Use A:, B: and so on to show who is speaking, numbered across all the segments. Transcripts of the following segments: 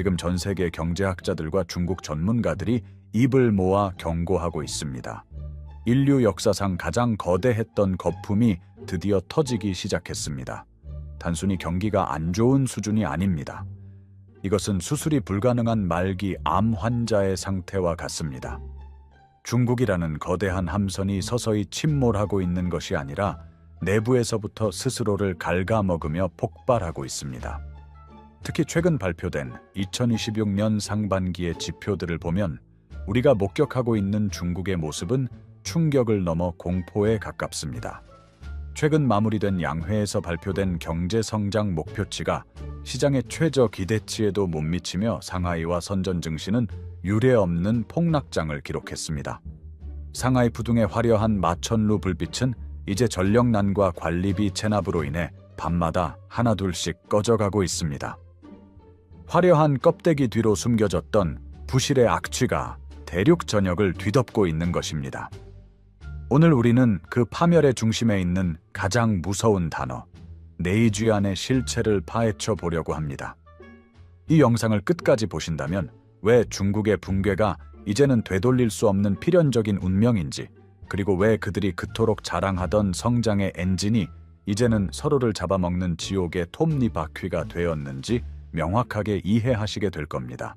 A: 지금 전 세계 경제학자들과 중국 전문가들이 입을 모아 경고하고 있습니다. 인류 역사상 가장 거대했던 거품이 드디어 터지기 시작했습니다. 단순히 경기가 안 좋은 수준이 아닙니다. 이것은 수술이 불가능한 말기 암 환자의 상태와 같습니다. 중국이라는 거대한 함선이 서서히 침몰하고 있는 것이 아니라 내부에서부터 스스로를 갉아먹으며 폭발하고 있습니다. 특히 최근 발표된 2026년 상반기의 지표들을 보면 우리가 목격하고 있는 중국의 모습은 충격을 넘어 공포에 가깝습니다. 최근 마무리된 양회에서 발표된 경제성장 목표치가 시장의 최저 기대치에도 못 미치며 상하이와 선전 증시는 유례없는 폭락장을 기록했습니다. 상하이 부둥의 화려한 마천루 불빛은 이제 전력난과 관리비 체납으로 인해 밤마다 하나둘씩 꺼져가고 있습니다. 화려한 껍데기 뒤로 숨겨졌던 부실의 악취가 대륙 전역을 뒤덮고 있는 것입니다. 오늘 우리는 그 파멸의 중심에 있는 가장 무서운 단어, 네이쥐안의 실체를 파헤쳐 보려고 합니다. 이 영상을 끝까지 보신다면 왜 중국의 붕괴가 이제는 되돌릴 수 없는 필연적인 운명인지, 그리고 왜 그들이 그토록 자랑하던 성장의 엔진이 이제는 서로를 잡아먹는 지옥의 톱니바퀴가 되었는지 명확하게 이해하시게 될 겁니다.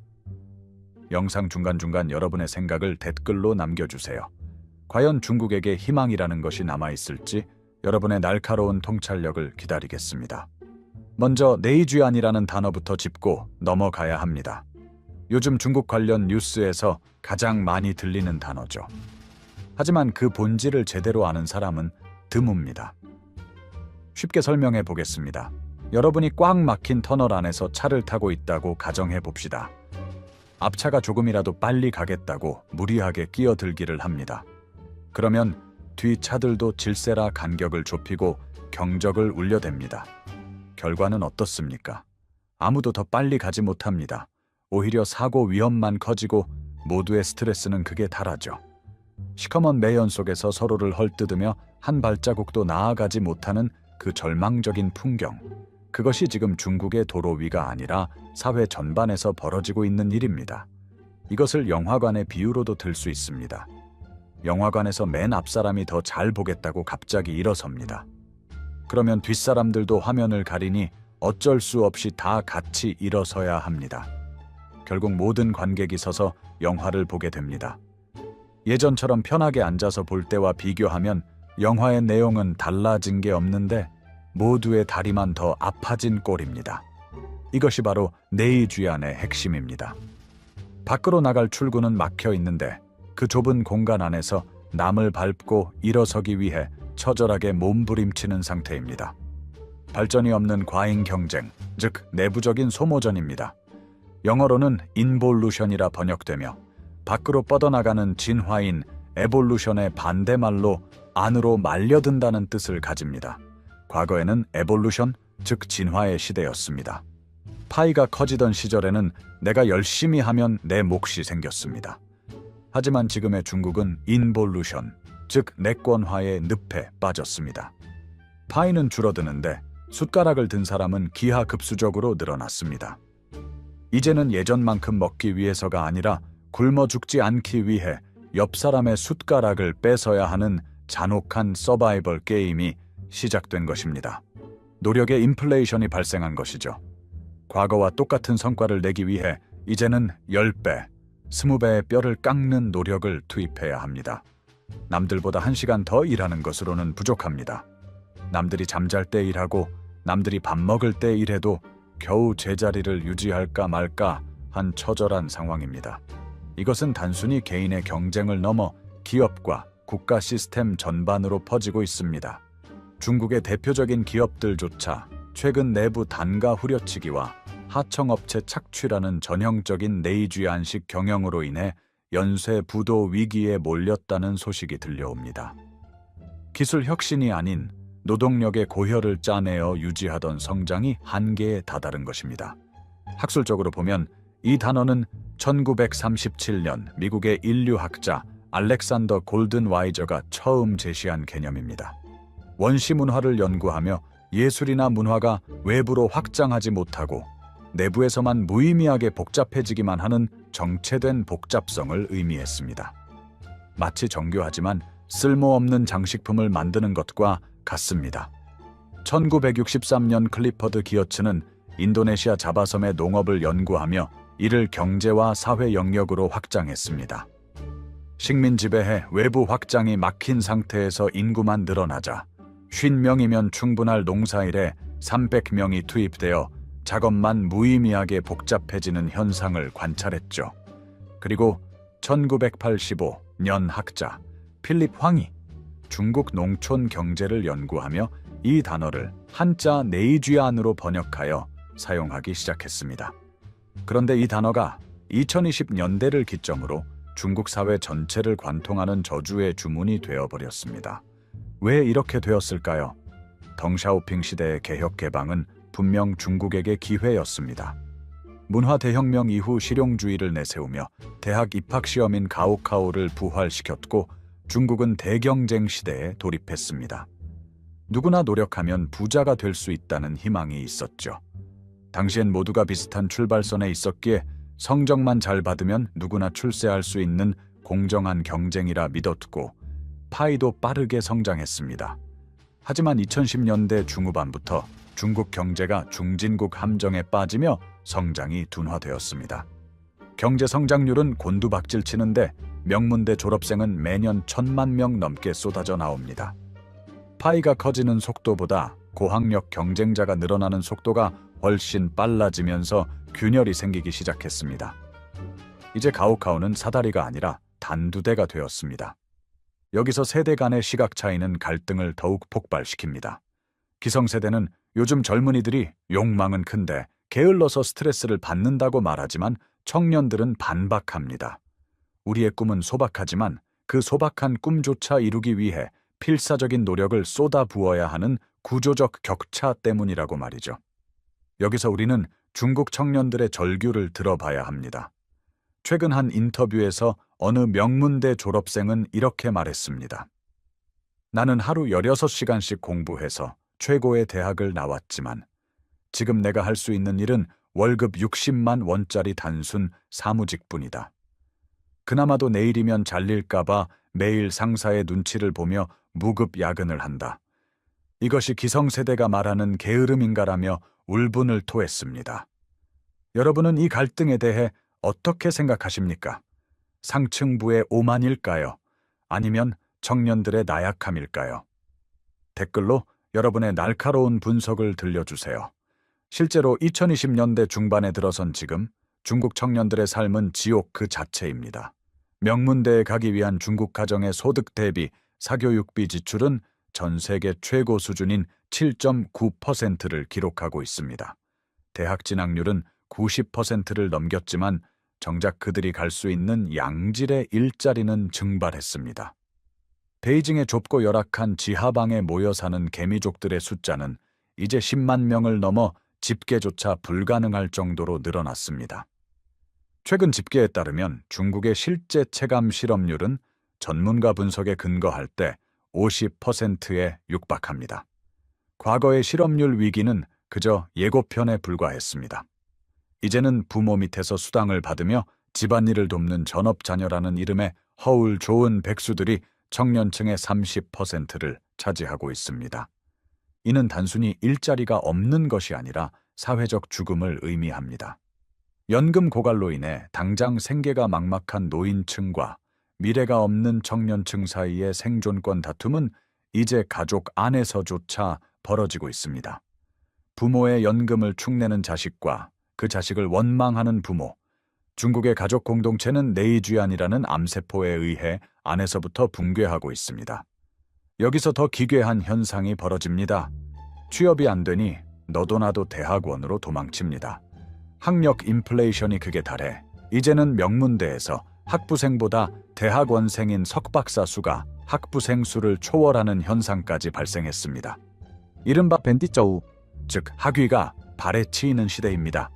A: 영상 중간중간 여러분의 생각을 댓글로 남겨주세요. 과연 중국에게 희망이라는 것이 남아있을지 여러분의 날카로운 통찰력을 기다리겠습니다. 먼저 네이쥐안이라는 단어부터 짚고 넘어가야 합니다. 요즘 중국 관련 뉴스에서 가장 많이 들리는 단어죠. 하지만 그 본질을 제대로 아는 사람은 드뭅니다. 쉽게 설명해 보겠습니다. 여러분이 꽉 막힌 터널 안에서 차를 타고 있다고 가정해 봅시다. 앞차가 조금이라도 빨리 가겠다고 무리하게 끼어들기를 합니다. 그러면 뒤 차들도 질세라 간격을 좁히고 경적을 울려댑니다. 결과는 어떻습니까? 아무도 더 빨리 가지 못합니다. 오히려 사고 위험만 커지고 모두의 스트레스는 극에 달하죠. 시커먼 매연 속에서 서로를 헐뜯으며 한 발자국도 나아가지 못하는 그 절망적인 풍경. 그것이 지금 중국의 도로 위가 아니라 사회 전반에서 벌어지고 있는 일입니다. 이것을 영화관의 비유로도 들 수 있습니다. 영화관에서 맨 앞사람이 더 잘 보겠다고 갑자기 일어섭니다. 그러면 뒷사람들도 화면을 가리니 어쩔 수 없이 다 같이 일어서야 합니다. 결국 모든 관객이 서서 영화를 보게 됩니다. 예전처럼 편하게 앉아서 볼 때와 비교하면 영화의 내용은 달라진 게 없는데 모두의 다리만 더 아파진 꼴입니다. 이것이 바로 네이쥐안의 핵심입니다. 밖으로 나갈 출구는 막혀 있는데 그 좁은 공간 안에서 남을 밟고 일어서기 위해 처절하게 몸부림치는 상태입니다. 발전이 없는 과잉 경쟁, 즉 내부적인 소모전입니다. 영어로는 인볼루션이라 번역되며 밖으로 뻗어나가는 진화인 에볼루션의 반대말로 안으로 말려든다는 뜻을 가집니다. 과거에는 에볼루션, 즉 진화의 시대였습니다. 파이가 커지던 시절에는 내가 열심히 하면 내 몫이 생겼습니다. 하지만 지금의 중국은 인볼루션, 즉 내권화의 늪에 빠졌습니다. 파이는 줄어드는데 숟가락을 든 사람은 기하급수적으로 늘어났습니다. 이제는 예전만큼 먹기 위해서가 아니라 굶어 죽지 않기 위해 옆 사람의 숟가락을 뺏어야 하는 잔혹한 서바이벌 게임이 시작된 것입니다. 노력의 인플레이션이 발생한 것이죠. 과거와 똑같은 성과를 내기 위해 이제는 10배, 20배의 뼈를 깎는 노력을 투입해야 합니다. 남들보다 1시간 더 일하는 것으로는 부족합니다. 남들이 잠잘 때 일하고 남들이 밥 먹을 때 일해도 겨우 제자리를 유지할까 말까 한 처절한 상황입니다. 이것은 단순히 개인의 경쟁을 넘어 기업과 국가 시스템 전반으로 퍼지고 있습니다. 중국의 대표적인 기업들조차 최근 내부 단가 후려치기와 하청업체 착취라는 전형적인 네이쥐안식 경영으로 인해 연쇄 부도 위기에 몰렸다는 소식이 들려옵니다. 기술 혁신이 아닌 노동력의 고혈을 짜내어 유지하던 성장이 한계에 다다른 것입니다. 학술적으로 보면 이 단어는 1937년 미국의 인류학자 알렉산더 골든와이저가 처음 제시한 개념입니다. 원시 문화를 연구하며 예술이나 문화가 외부로 확장하지 못하고 내부에서만 무의미하게 복잡해지기만 하는 정체된 복잡성을 의미했습니다. 마치 정교하지만 쓸모없는 장식품을 만드는 것과 같습니다. 1963년 클리퍼드 기어츠는 인도네시아 자바섬의 농업을 연구하며 이를 경제와 사회 영역으로 확장했습니다. 식민 지배해 외부 확장이 막힌 상태에서 인구만 늘어나자 50명이면 충분할 농사일에 300명이 투입되어 작업만 무의미하게 복잡해지는 현상을 관찰했죠. 그리고 1985년 학자 필립 황이 중국 농촌 경제를 연구하며 이 단어를 한자 네이쥐안으로 번역하여 사용하기 시작했습니다. 그런데 이 단어가 2020년대를 기점으로 중국 사회 전체를 관통하는 저주의 주문이 되어버렸습니다. 왜 이렇게 되었을까요? 덩샤오핑 시대의 개혁 개방은 분명 중국에게 기회였습니다. 문화 대혁명 이후 실용주의를 내세우며 대학 입학 시험인 가오카오를 부활시켰고 중국은 대경쟁 시대에 돌입했습니다. 누구나 노력하면 부자가 될 수 있다는 희망이 있었죠. 당시엔 모두가 비슷한 출발선에 있었기에 성적만 잘 받으면 누구나 출세할 수 있는 공정한 경쟁이라 믿었고 파이도 빠르게 성장했습니다. 하지만 2010년대 중후반부터 중국 경제가 중진국 함정에 빠지며 성장이 둔화되었습니다. 경제 성장률은 곤두박질치는데 명문대 졸업생은 매년 1,000만 명 넘게 쏟아져 나옵니다. 파이가 커지는 속도보다 고학력 경쟁자가 늘어나는 속도가 훨씬 빨라지면서 균열이 생기기 시작했습니다. 이제 가오카오는 사다리가 아니라 단두대가 되었습니다. 여기서 세대 간의 시각 차이는 갈등을 더욱 폭발시킵니다. 기성세대는 요즘 젊은이들이 욕망은 큰데 게을러서 스트레스를 받는다고 말하지만 청년들은 반박합니다. 우리의 꿈은 소박하지만 그 소박한 꿈조차 이루기 위해 필사적인 노력을 쏟아부어야 하는 구조적 격차 때문이라고 말이죠. 여기서 우리는 중국 청년들의 절규를 들어봐야 합니다. 최근 한 인터뷰에서 어느 명문대 졸업생은 이렇게 말했습니다. 나는 하루 16시간씩 공부해서 최고의 대학을 나왔지만 지금 내가 할 수 있는 일은 월급 60만 원짜리 단순 사무직뿐이다. 그나마도 내일이면 잘릴까봐 매일 상사의 눈치를 보며 무급 야근을 한다. 이것이 기성세대가 말하는 게으름인가라며 울분을 토했습니다. 여러분은 이 갈등에 대해 어떻게 생각하십니까? 상층부의 오만일까요? 아니면 청년들의 나약함일까요? 댓글로 여러분의 날카로운 분석을 들려주세요. 실제로 2020년대 중반에 들어선 지금 중국 청년들의 삶은 지옥 그 자체입니다. 명문대에 가기 위한 중국 가정의 소득 대비 사교육비 지출은 전 세계 최고 수준인 7.9%를 기록하고 있습니다. 대학 진학률은 90%를 넘겼지만 정작 그들이 갈 수 있는 양질의 일자리는 증발했습니다. 베이징의 좁고 열악한 지하방에 모여 사는 개미족들의 숫자는 이제 10만 명을 넘어 집계조차 불가능할 정도로 늘어났습니다. 최근 집계에 따르면 중국의 실제 체감 실업률은 전문가 분석에 근거할 때 50%에 육박합니다. 과거의 실업률 위기는 그저 예고편에 불과했습니다. 이제는 부모 밑에서 수당을 받으며 집안일을 돕는 전업자녀라는 이름의 허울 좋은 백수들이 청년층의 30%를 차지하고 있습니다. 이는 단순히 일자리가 없는 것이 아니라 사회적 죽음을 의미합니다. 연금 고갈로 인해 당장 생계가 막막한 노인층과 미래가 없는 청년층 사이의 생존권 다툼은 이제 가족 안에서조차 벌어지고 있습니다. 부모의 연금을 축내는 자식과 그 자식을 원망하는 부모. 중국의 가족 공동체는 네이쥐안이라는 암세포에 의해 안에서부터 붕괴하고 있습니다. 여기서 더 기괴한 현상이 벌어집니다. 취업이 안 되니 너도 나도 대학원으로 도망칩니다. 학력 인플레이션이 극에 달해 이제는 명문대에서 학부생보다 대학원생인 석박사 수가 학부생 수를 초월하는 현상까지 발생했습니다. 이른바 벤티저우, 즉 학위가 발에 치이는 시대입니다.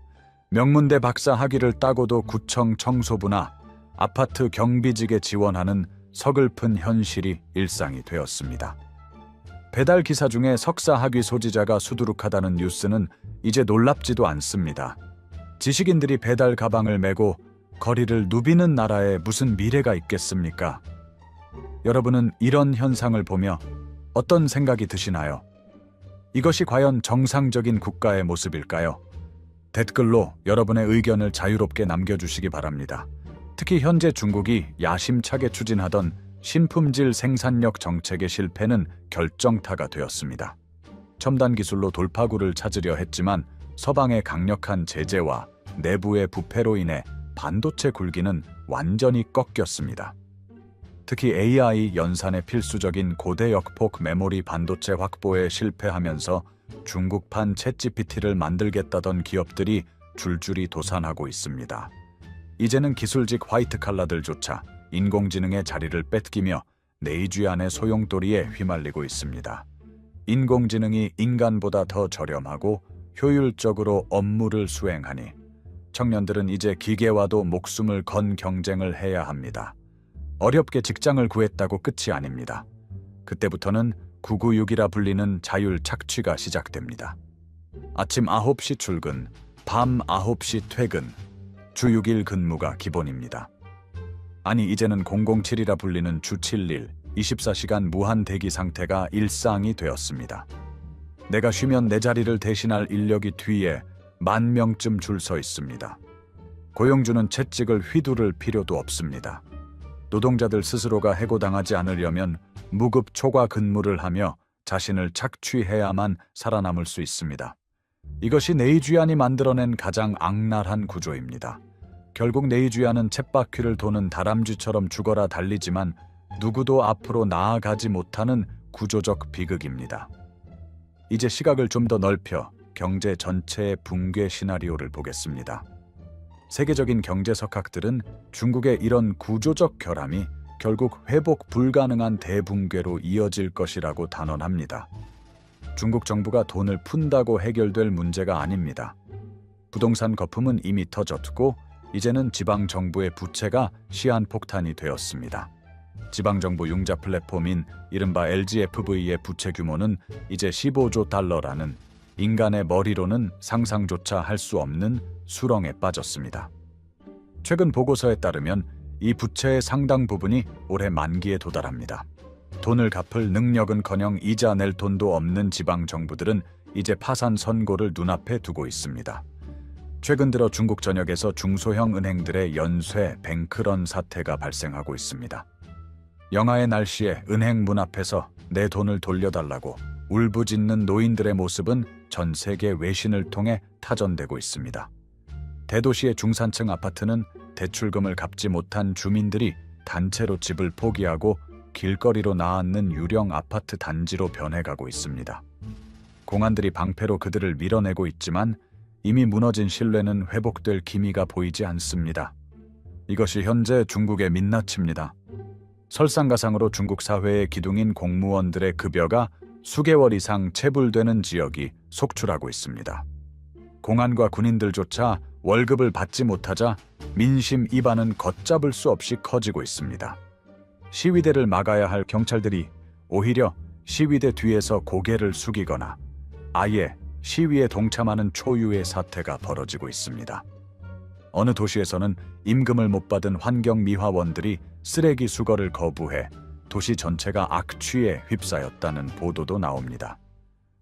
A: 명문대 박사 학위를 따고도 구청 청소부나 아파트 경비직에 지원하는 서글픈 현실이 일상이 되었습니다. 배달 기사 중에 석사 학위 소지자가 수두룩하다는 뉴스는 이제 놀랍지도 않습니다. 지식인들이 배달 가방을 메고 거리를 누비는 나라에 무슨 미래가 있겠습니까? 여러분은 이런 현상을 보며 어떤 생각이 드시나요? 이것이 과연 정상적인 국가의 모습일까요? 댓글로 여러분의 의견을 자유롭게 남겨주시기 바랍니다. 특히 현재 중국이 야심차게 추진하던 신품질 생산력 정책의 실패는 결정타가 되었습니다. 첨단 기술로 돌파구를 찾으려 했지만 서방의 강력한 제재와 내부의 부패로 인해 반도체 굴기는 완전히 꺾였습니다. 특히 AI 연산에 필수적인 고대 역폭 메모리 반도체 확보에 실패하면서 중국판 챗GPT를 만들겠다던 기업들이 줄줄이 도산하고 있습니다. 이제는 기술직 화이트 칼라들조차 인공지능의 자리를 뺏기며 네이쥐안의 소용돌이에 휘말리고 있습니다. 인공지능이 인간보다 더 저렴하고 효율적으로 업무를 수행하니 청년들은 이제 기계와도 목숨을 건 경쟁을 해야 합니다. 어렵게 직장을 구했다고 끝이 아닙니다. 그때부터는 996이라 불리는 자율 착취가 시작됩니다. 아침 9시 출근, 밤 9시 퇴근, 주 6일 근무가 기본입니다. 아니 이제는 007이라 불리는 주 7일, 24시간 무한 대기 상태가 일상이 되었습니다. 내가 쉬면 내 자리를 대신할 인력이 뒤에 10,000명쯤 줄 서 있습니다. 고용주는 채찍을 휘두를 필요도 없습니다. 노동자들 스스로가 해고당하지 않으려면 무급 초과 근무를 하며 자신을 착취해야만 살아남을 수 있습니다. 이것이 네이쥐안이 만들어낸 가장 악랄한 구조입니다. 결국 네이쥐안은 쳇바퀴를 도는 다람쥐처럼 죽어라 달리지만 누구도 앞으로 나아가지 못하는 구조적 비극입니다. 이제 시각을 좀 더 넓혀 경제 전체의 붕괴 시나리오를 보겠습니다. 세계적인 경제 석학들은 중국의 이런 구조적 결함이 결국 회복 불가능한 대붕괴로 이어질 것이라고 단언합니다. 중국 정부가 돈을 푼다고 해결될 문제가 아닙니다. 부동산 거품은 이미 터졌고 이제는 지방정부의 부채가 시한폭탄이 되었습니다. 지방정부 융자 플랫폼인 이른바 LGFV의 부채 규모는 이제 15조 달러라는 인간의 머리로는 상상조차 할 수 없는 수렁에 빠졌습니다. 최근 보고서에 따르면 이 부채의 상당 부분이 올해 만기에 도달합니다. 돈을 갚을 능력은커녕 이자 낼 돈도 없는 지방정부들은 이제 파산 선고를 눈앞에 두고 있습니다. 최근 들어 중국 전역에서 중소형 은행들의 연쇄 뱅크런 사태가 발생하고 있습니다. 영하의 날씨에 은행 문 앞에서 내 돈을 돌려달라고 울부짖는 노인들의 모습은 전 세계 외신을 통해 타전되고 있습니다. 대도시의 중산층 아파트는 대출금을 갚지 못한 주민들이 단체로 집을 포기하고 길거리로 나앉는 유령 아파트 단지로 변해가고 있습니다. 공안들이 방패로 그들을 밀어내고 있지만 이미 무너진 신뢰는 회복될 기미가 보이지 않습니다. 이것이 현재 중국의 민낯입니다. 설상가상으로 중국 사회의 기둥인 공무원들의 급여가 수개월 이상 체불되는 지역이 속출하고 있습니다. 공안과 군인들조차 월급을 받지 못하자 민심 이반은 걷잡을 수 없이 커지고 있습니다. 시위대를 막아야 할 경찰들이 오히려 시위대 뒤에서 고개를 숙이거나 아예 시위에 동참하는 초유의 사태가 벌어지고 있습니다. 어느 도시에서는 임금을 못 받은 환경미화원들이 쓰레기 수거를 거부해 도시 전체가 악취에 휩싸였다는 보도도 나옵니다.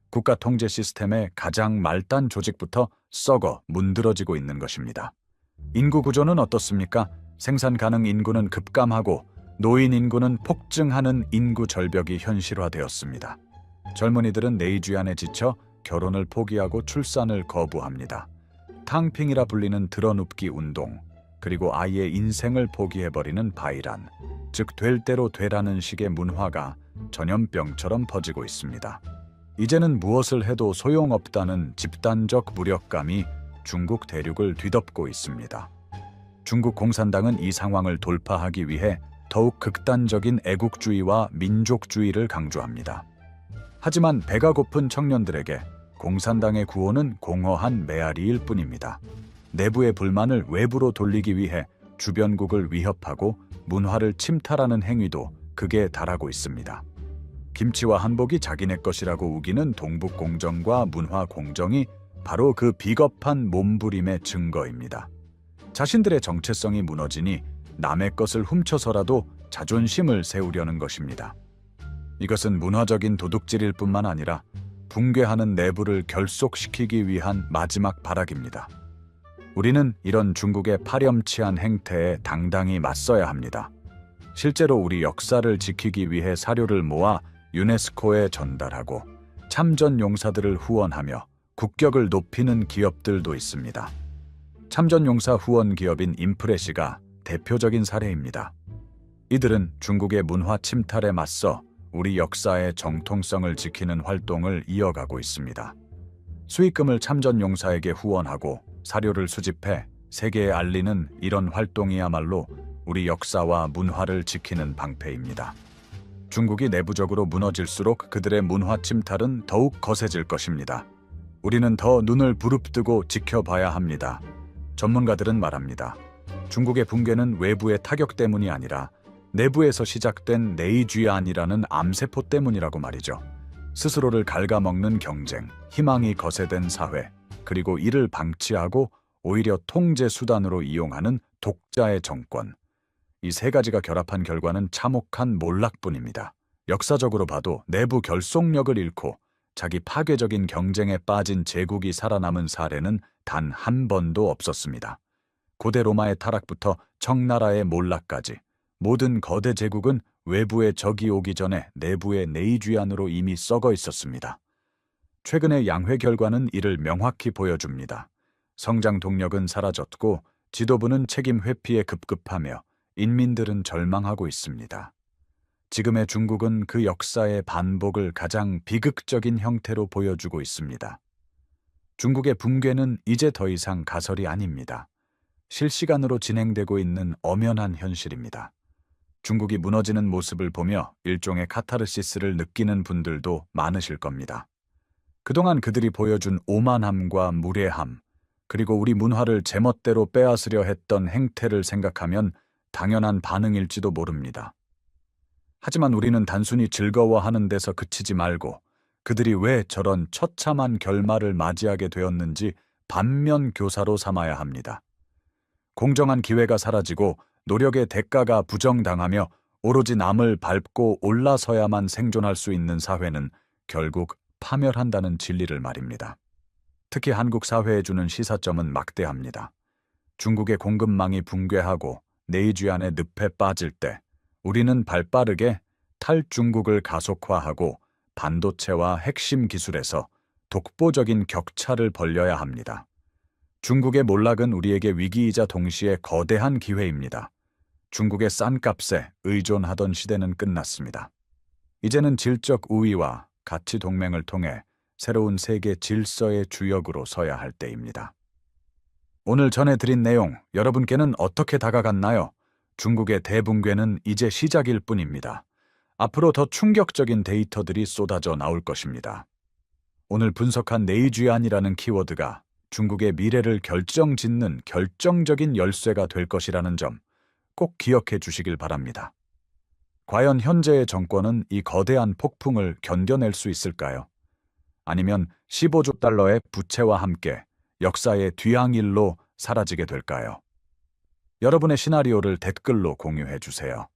A: 국가 통제 시스템의 가장 말단 조직부터 썩어 문드러지고 있는 것입니다. 인구 구조는 어떻습니까? 생산 가능 인구는 급감하고 노인 인구는 폭증하는 인구 절벽이 현실화되었습니다. 젊은이들은 네이쥐안에 지쳐 결혼을 포기하고 출산을 거부합니다. 탕핑이라 불리는 드러눕기 운동, 그리고 아이의 인생을 포기해버리는 바이란, 즉 될 대로 되라는 식의 문화가 전염병처럼 퍼지고 있습니다. 이제는 무엇을 해도 소용없다는 집단적 무력감이 중국 대륙을 뒤덮고 있습니다. 중국 공산당은 이 상황을 돌파하기 위해 더욱 극단적인 애국주의와 민족주의를 강조합니다. 하지만 배가 고픈 청년들에게 공산당의 구호는 공허한 메아리일 뿐입니다. 내부의 불만을 외부로 돌리기 위해 주변국을 위협하고 문화를 침탈하는 행위도 극에 달하고 있습니다. 김치와 한복이 자기네 것이라고 우기는 동북공정과 문화공정이 바로 그 비겁한 몸부림의 증거입니다. 자신들의 정체성이 무너지니 남의 것을 훔쳐서라도 자존심을 세우려는 것입니다. 이것은 문화적인 도둑질일 뿐만 아니라 붕괴하는 내부를 결속시키기 위한 마지막 발악입니다. 우리는 이런 중국의 파렴치한 행태에 당당히 맞서야 합니다. 실제로 우리 역사를 지키기 위해 사료를 모아 유네스코에 전달하고 참전 용사들을 후원하며 국격을 높이는 기업들도 있습니다. 참전 용사 후원 기업인 인프레시가 대표적인 사례입니다. 이들은 중국의 문화 침탈에 맞서 우리 역사의 정통성을 지키는 활동을 이어가고 있습니다. 수익금을 참전 용사에게 후원하고 사료를 수집해 세계에 알리는 이런 활동이야말로 우리 역사와 문화를 지키는 방패입니다. 중국이 내부적으로 무너질수록 그들의 문화 침탈은 더욱 거세질 것입니다. 우리는 더 눈을 부릅뜨고 지켜봐야 합니다. 전문가들은 말합니다. 중국의 붕괴는 외부의 타격 때문이 아니라 내부에서 시작된 내이쥐안이라는 암세포 때문이라고 말이죠. 스스로를 갉아먹는 경쟁, 희망이 거세된 사회, 그리고 이를 방치하고 오히려 통제 수단으로 이용하는 독자의 정권. 이 세 가지가 결합한 결과는 참혹한 몰락뿐입니다. 역사적으로 봐도 내부 결속력을 잃고 자기 파괴적인 경쟁에 빠진 제국이 살아남은 사례는 단 한 번도 없었습니다. 고대 로마의 타락부터 청나라의 몰락까지 모든 거대 제국은 외부의 적이 오기 전에 내부의 내이쥐안으로 이미 썩어 있었습니다. 최근의 양회 결과는 이를 명확히 보여줍니다. 성장 동력은 사라졌고 지도부는 책임 회피에 급급하며 인민들은 절망하고 있습니다. 지금의 중국은 그 역사의 반복을 가장 비극적인 형태로 보여주고 있습니다. 중국의 붕괴는 이제 더 이상 가설이 아닙니다. 실시간으로 진행되고 있는 엄연한 현실입니다. 중국이 무너지는 모습을 보며 일종의 카타르시스를 느끼는 분들도 많으실 겁니다. 그동안 그들이 보여준 오만함과 무례함, 그리고 우리 문화를 제멋대로 빼앗으려 했던 행태를 생각하면 당연한 반응일지도 모릅니다. 하지만 우리는 단순히 즐거워하는 데서 그치지 말고 그들이 왜 저런 처참한 결말을 맞이하게 되었는지 반면 교사로 삼아야 합니다. 공정한 기회가 사라지고 노력의 대가가 부정당하며 오로지 남을 밟고 올라서야만 생존할 수 있는 사회는 결국 파멸한다는 진리를 말입니다. 특히 한국 사회에 주는 시사점은 막대합니다. 중국의 공급망이 붕괴하고 내이쥐안의 늪에 빠질 때 우리는 발빠르게 탈중국을 가속화하고 반도체와 핵심 기술에서 독보적인 격차를 벌려야 합니다. 중국의 몰락은 우리에게 위기이자 동시에 거대한 기회입니다. 중국의 싼 값에 의존하던 시대는 끝났습니다. 이제는 질적 우위와 가치 동맹을 통해 새로운 세계 질서의 주역으로 서야 할 때입니다. 오늘 전해드린 내용, 여러분께는 어떻게 다가갔나요? 중국의 대붕괴는 이제 시작일 뿐입니다. 앞으로 더 충격적인 데이터들이 쏟아져 나올 것입니다. 오늘 분석한 내이쥐안이라는 키워드가 중국의 미래를 결정짓는 결정적인 열쇠가 될 것이라는 점 꼭 기억해 주시길 바랍니다. 과연 현재의 정권은 이 거대한 폭풍을 견뎌낼 수 있을까요? 아니면 15조 달러의 부채와 함께 역사의 뒤항일로 사라지게 될까요? 여러분의 시나리오를 댓글로 공유해 주세요.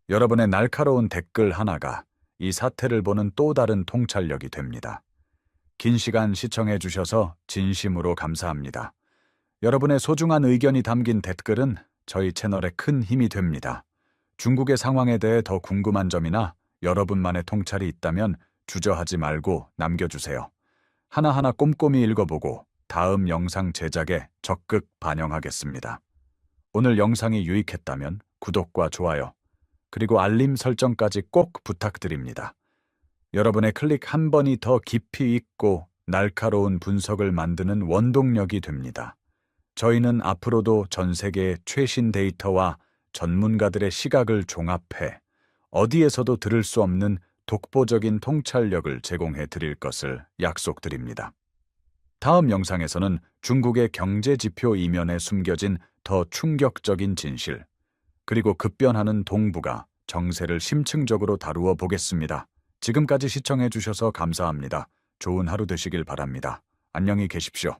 A: 여러분의 날카로운 댓글 하나가 이 사태를 보는 또 다른 통찰력이 됩니다. 긴 시간 시청해 주셔서 진심으로 감사합니다. 여러분의 소중한 의견이 담긴 댓글은 저희 채널에 큰 힘이 됩니다. 중국의 상황에 대해 더 궁금한 점이나 여러분만의 통찰이 있다면 주저하지 말고 남겨주세요. 하나하나 꼼꼼히 읽어보고 다음 영상 제작에 적극 반영하겠습니다. 오늘 영상이 유익했다면 구독과 좋아요, 그리고 알림 설정까지 꼭 부탁드립니다. 여러분의 클릭 한 번이 더 깊이 있고 날카로운 분석을 만드는 원동력이 됩니다. 저희는 앞으로도 전 세계의 최신 데이터와 전문가들의 시각을 종합해 어디에서도 들을 수 없는 독보적인 통찰력을 제공해 드릴 것을 약속드립니다. 다음 영상에서는 중국의 경제 지표 이면에 숨겨진 더 충격적인 진실, 그리고 급변하는 동북아 정세를 심층적으로 다루어 보겠습니다. 지금까지 시청해 주셔서 감사합니다. 좋은 하루 되시길 바랍니다. 안녕히 계십시오.